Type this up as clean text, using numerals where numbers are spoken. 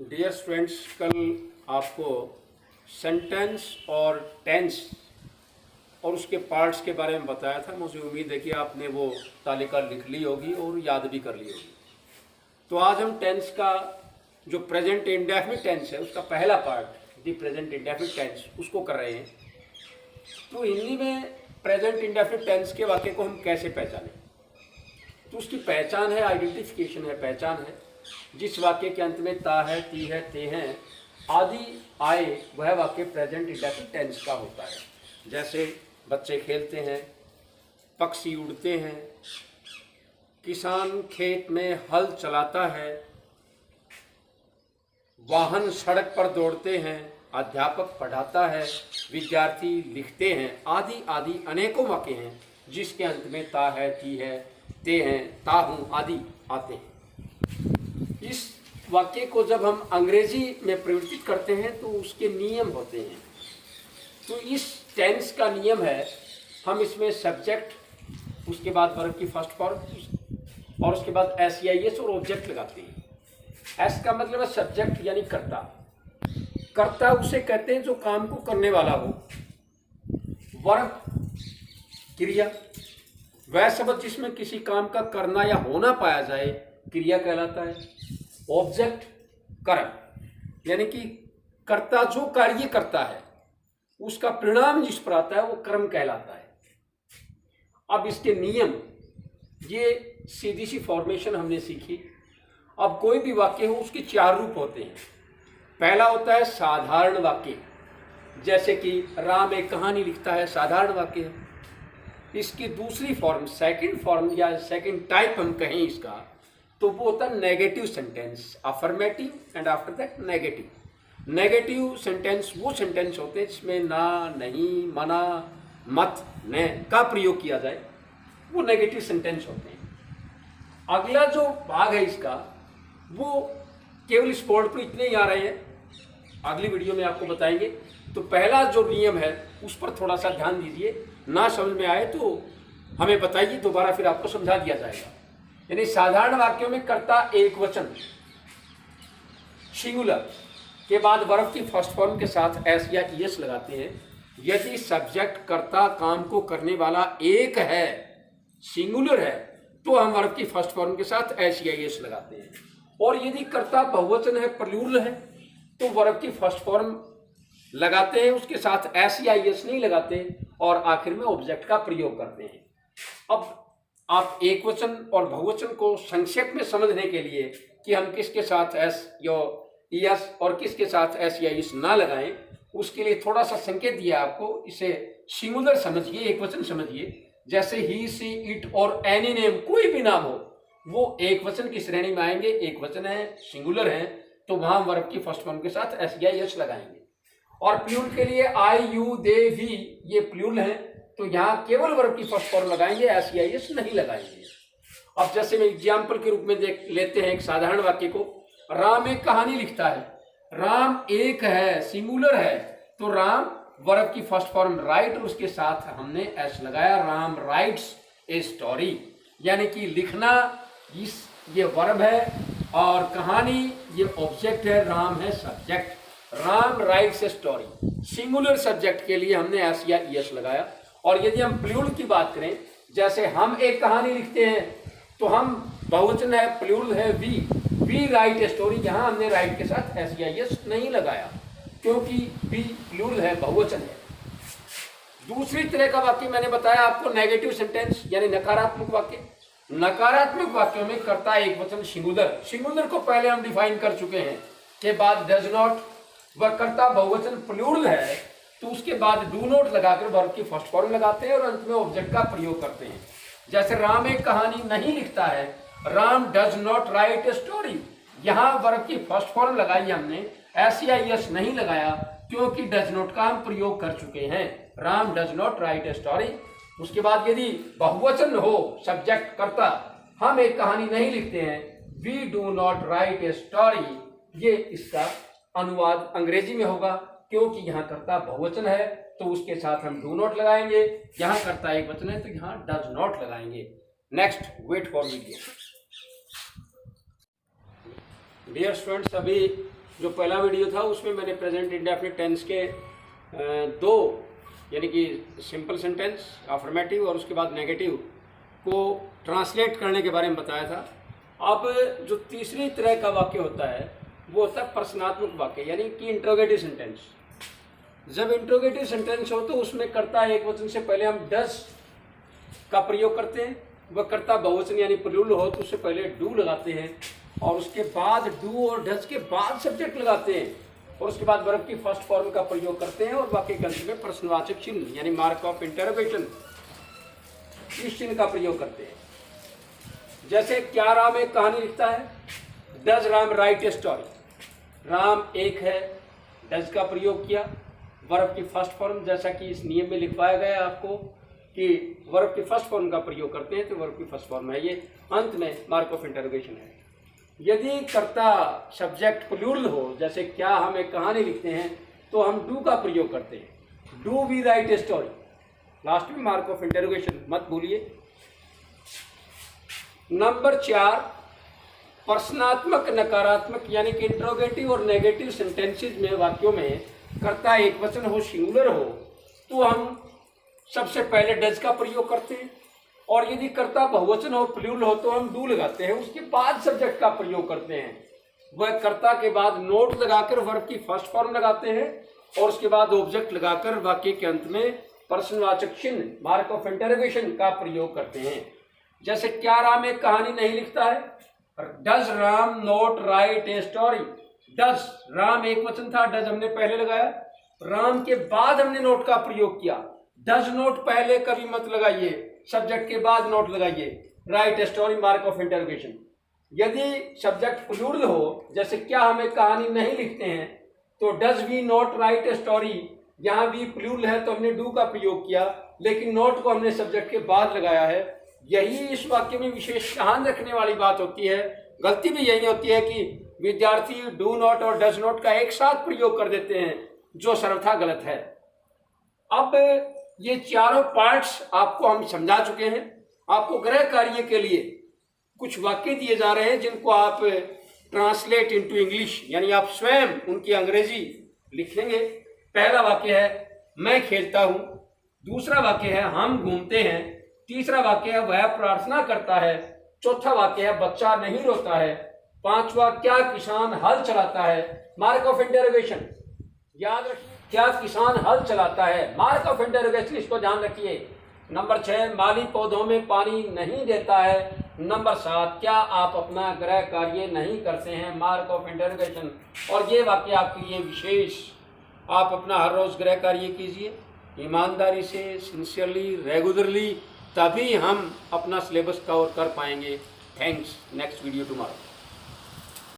Dear students, कल आपको sentence और टेंस और उसके पार्ट्स के बारे में बताया था। मुझे उम्मीद है कि आपने वो तालिका लिख ली होगी और याद भी कर ली होगी। तो आज हम टेंस का जो प्रेजेंट इंडेफिनिट टेंस है उसका पहला part the present indefinite tense उसको कर रहे हैं। तो हिंदी में प्रेजेंट इंडेफिनिट टेंस के वाक्य को हम कैसे पहचानें? तो उसकी पहचान है, आइडेंटिफिकेशन है, पहचान है। जिस वाक्य के अंत में ता है, ती है, ते हैं आदि आए वह वाक्य प्रेजेंट इंडेफिनिट टेंस का होता है। जैसे बच्चे खेलते हैं, पक्षी उड़ते हैं, किसान खेत में हल चलाता है, वाहन सड़क पर दौड़ते हैं, अध्यापक पढ़ाता है, विद्यार्थी लिखते हैं आदि आदि अनेकों वाक्य हैं जिसके अंत में ता है, ती है, ते हैं, ता हूँ आदि आते हैं। इस वाक्य को जब हम अंग्रेजी में परिवर्तित करते हैं तो उसके नियम होते हैं। तो इस टेंस का नियम है, हम इसमें सब्जेक्ट, उसके बाद वर्ब की फर्स्ट फॉर्म और उसके बाद एस और ऑब्जेक्ट लगाते हैं। एस का मतलब है सब्जेक्ट यानी कर्ता। कर्ता उसे कहते हैं जो काम को करने वाला हो। वर्ब क्रिया, वह शब्द जिसमें किसी काम का करना या होना पाया जाए क्रिया कहलाता है। ऑब्जेक्ट कर्म, यानी कि कर्ता जो कार्य करता है उसका परिणाम जिस पर आता है वो कर्म कहलाता है। अब इसके नियम, ये सीधी सी फॉर्मेशन हमने सीखी। अब कोई भी वाक्य हो उसके चार रूप होते हैं। पहला होता है साधारण वाक्य, जैसे कि राम एक कहानी लिखता है, साधारण वाक्य है। इसकी दूसरी फॉर्म, सेकंड फॉर्म या सेकंड टाइप हम कहें इसका, तो वो होता है negative sentence, affirmative and after that negative. Negative sentence वो सेंटेंस होते हैं जिसमें ना, नहीं, मना, मत, न का प्रयोग किया जाए, वो नेगेटिव सेंटेंस होते हैं। अगला जो भाग है इसका, वो केवल इस बोर्ड पर इतने ही आ रहे हैं, अगली वीडियो में आपको बताएंगे। तो पहला जो नियम है उस पर थोड़ा सा ध्यान दीजिए, ना समझ में आए तो हमें बताइए, दोबारा फिर आपको समझा दिया जाएगा। यानी साधारण वाक्यों में कर्ता एक वचन सिंगुलर के बाद वर्ब की फर्स्ट फॉर्म के साथ एस या ईएस लगाते हैं। यदि सब्जेक्ट कर्ता काम को करने वाला एक है, सिंगुलर है, तो हम वर्ब की फर्स्ट फॉर्म के साथ एस या ईएस लगाते हैं। और यदि कर्ता बहुवचन है, प्लूरल है, तो वर्ब की फर्स्ट फॉर्म लगाते हैं, उसके साथ एस या ईएस नहीं लगाते और आखिर में ऑब्जेक्ट का प्रयोग करते हैं। अब आप एक वचन और बहुवचन को संक्षेप में समझने के लिए कि हम किसके साथ एस या ईएस और किसके साथ एस या ईएस ना लगाएं, उसके लिए थोड़ा सा संकेत दिया आपको। इसे सिंगुलर समझिए, एक वचन समझिए। जैसे ही, सी, इट और एनी नेम, कोई भी नाम हो, वो एक वचन की श्रेणी में आएंगे। एक वचन है, सिंगुलर है, तो वहां वर्ब की फर्स्ट फॉर्म के साथ एस या ईएस लगाएंगे। और प्लूरल के लिए आई, यू, दे, वी, ये प्लूरल है, तो यहाँ केवल वर्ब की फर्स्ट फॉर्म लगाएंगे, एस या ईएस नहीं लगाएंगे। अब जैसे मैं एग्जाम्पल के रूप में देख लेते हैं एक साधारण वाक्य को। राम एक कहानी लिखता है। राम एक है, सिंगुलर है, तो राम वर्ब की फर्स्ट फॉर्म राइट और उसके साथ हमने एस लगाया। राम राइट्स ए स्टोरी, यानी कि लिखना ये वर्ब है और कहानी ये ऑब्जेक्ट है, राम है subject. Ram writes a story, singular subject के लिए हमने एस या ईएस लगाया। और यदि हम प्लूरल की बात करें, जैसे हम एक कहानी लिखते हैं, तो हम बहुवचन है, प्लूरल है, वी राइट ए स्टोरी, यहाँ हमने राइट के साथ एस या ईएस नहीं लगाया क्योंकि वी प्लूरल है, बहुवचन है। दूसरी तरह का वाक्य मैंने बताया आपको, नेगेटिव सेंटेंस यानी नकारात्मक वाक्य। नकारात्मक वाक्यों में कर्ता एक वचन सिंगुलर को पहले हम डिफाइन कर चुके हैं। के बाद डज नॉट, वह कर्ता बहुवचन प्लूरल है, तो उसके बाद डू नॉट लगाकर वर्ब की फर्स्ट फॉर्म लगाते हैं और अंत में ऑब्जेक्ट का प्रयोग करते हैं। जैसे राम एक कहानी नहीं लिखता है, Ram does not write a story, यहाँ वर्ब की फर्स्ट फॉर्म लगाई हमने, एस या ईएस नहीं लगाया क्योंकि डज नॉट का हम प्रयोग कर चुके हैं। Ram does not write a story. उसके बाद यदि बहुवचन हो, सब्जेक्ट कर्ता, हम एक कहानी नहीं लिखते हैं, we do not write a story, ये इसका अनुवाद अंग्रेजी में होगा। क्योंकि यहाँ कर्ता बहुवचन है तो उसके साथ हम डू नॉट लगाएंगे, यहाँ कर्ता एक वचन है तो यहाँ डज नॉट लगाएंगे। Next, wait for video. Dear students, अभी जो पहला वीडियो था उसमें मैंने प्रेजेंट इंडेफिनिट टेंस के दो यानी कि सिंपल सेंटेंस अफर्मेटिव और उसके बाद नेगेटिव को ट्रांसलेट करने के बारे में बताया था। अब जो तीसरी तरह का वाक्य होता है वो होता है प्रश्नात्मक वाक्य यानी कि इंट्रोगेटिव सेंटेंस। जब इंट्रोगेटिव सेंटेंस हो तो उसमें कर्ता एक वचन से पहले हम डज का प्रयोग करते हैं, वह कर्ता बहुवचन यानी प्लूरल हो तो उससे पहले डू लगाते हैं और उसके बाद डू और डज के बाद सब्जेक्ट लगाते हैं और उसके बाद वर्ब की फर्स्ट फॉर्म का प्रयोग करते हैं और वाक्य के अंत में प्रश्नवाचक चिन्ह यानी मार्क ऑफ इंटरोगेशन इस चिन्ह का प्रयोग करते हैं। जैसे क्या राम एक कहानी लिखता है, does Ram right a story, Ram एक है, डज का प्रयोग किया, वर्ब की फर्स्ट फॉर्म जैसा कि इस नियम में लिखवाया गया है आपको कि वर्ब की फर्स्ट फॉर्म का प्रयोग करते हैं तो वर्ब की फर्स्ट फॉर्म है, ये अंत में मार्क ऑफ इंटरोगेशन है। यदि कर्ता सब्जेक्ट प्लूरल हो जैसे क्या हम एक कहानी लिखते हैं तो हम डू का प्रयोग करते हैं, do we write a story, last में मार्क ऑफ इंटरोगेशन मत भूलिए। नंबर 4 प्रश्नात्मक नकारात्मक यानी कि इंट्रोगेटिव और नेगेटिव सेंटेंसेस में वाक्यों में कर्ता एक वचन हो सिंगुलर हो तो हम सबसे पहले डज का प्रयोग करते हैं और यदि कर्ता बहुवचन हो प्लूरल हो तो हम डू लगाते हैं, उसके बाद सब्जेक्ट का प्रयोग करते हैं। वह कर्ता के बाद नोट लगाकर वर्ब की फर्स्ट फॉर्म लगाते हैं और उसके बाद ऑब्जेक्ट लगाकर वाक्य के अंत में प्रश्नवाचक चिन्ह मार्क ऑफ इंटरोगेशन का प्रयोग करते हैं। जैसे क्या राम एक कहानी नहीं लिखता है, does Ram note write a story, does Ram एक वचन था, डज हमने पहले लगाया, राम के बाद हमने नोट का प्रयोग किया, डज नोट पहले कभी मत लगाइए, सब्जेक्ट के बाद नोट लगाइए, right a story mark of interrogation. यदि सब्जेक्ट प्लूरल हो जैसे क्या हम एक कहानी नहीं लिखते हैं तो does we not write a story, यहाँ भी प्लूरल है तो हमने डू का प्रयोग किया लेकिन नोट को हमने सब्जेक्ट के बाद लगाया है। यही इस वाक्य में विशेष ध्यान रखने वाली बात होती है। गलती भी यही होती है कि विद्यार्थी डू नॉट और डज नॉट का एक साथ प्रयोग कर देते हैं जो सर्वथा गलत है। अब ये चारों पार्ट्स आपको हम समझा चुके हैं। आपको गृह कार्य के लिए कुछ वाक्य दिए जा रहे हैं जिनको आप ट्रांसलेट इनटू इंग्लिश यानी आप स्वयं उनकी अंग्रेजी लिख लेंगे। पहला वाक्य है मैं खेलता हूँ, दूसरा वाक्य है हम घूमते हैं, तीसरा वाक्य है वह प्रार्थना करता है, चौथा वाक्य है बच्चा नहीं रोता है, पांचवा क्या किसान हल चलाता है, मार्क ऑफ इंटरोगेशन। याद रखिए क्या किसान हल चलाता है, मार्क ऑफ इंटरोगेशन, इसको ध्यान रखिए। नंबर 6 माली पौधों में पानी नहीं देता है। नंबर 7 क्या आप अपना गृह कार्य नहीं करते हैं, मार्क ऑफ इंटरोगेशन। और ये वाक्य आपके लिए विशेष, आप अपना हर रोज गृह कार्य कीजिए ईमानदारी से, सिंसियरली, रेगुलरली, तभी हम अपना सिलेबस कवर कर पाएंगे। Thanks, next video tomorrow.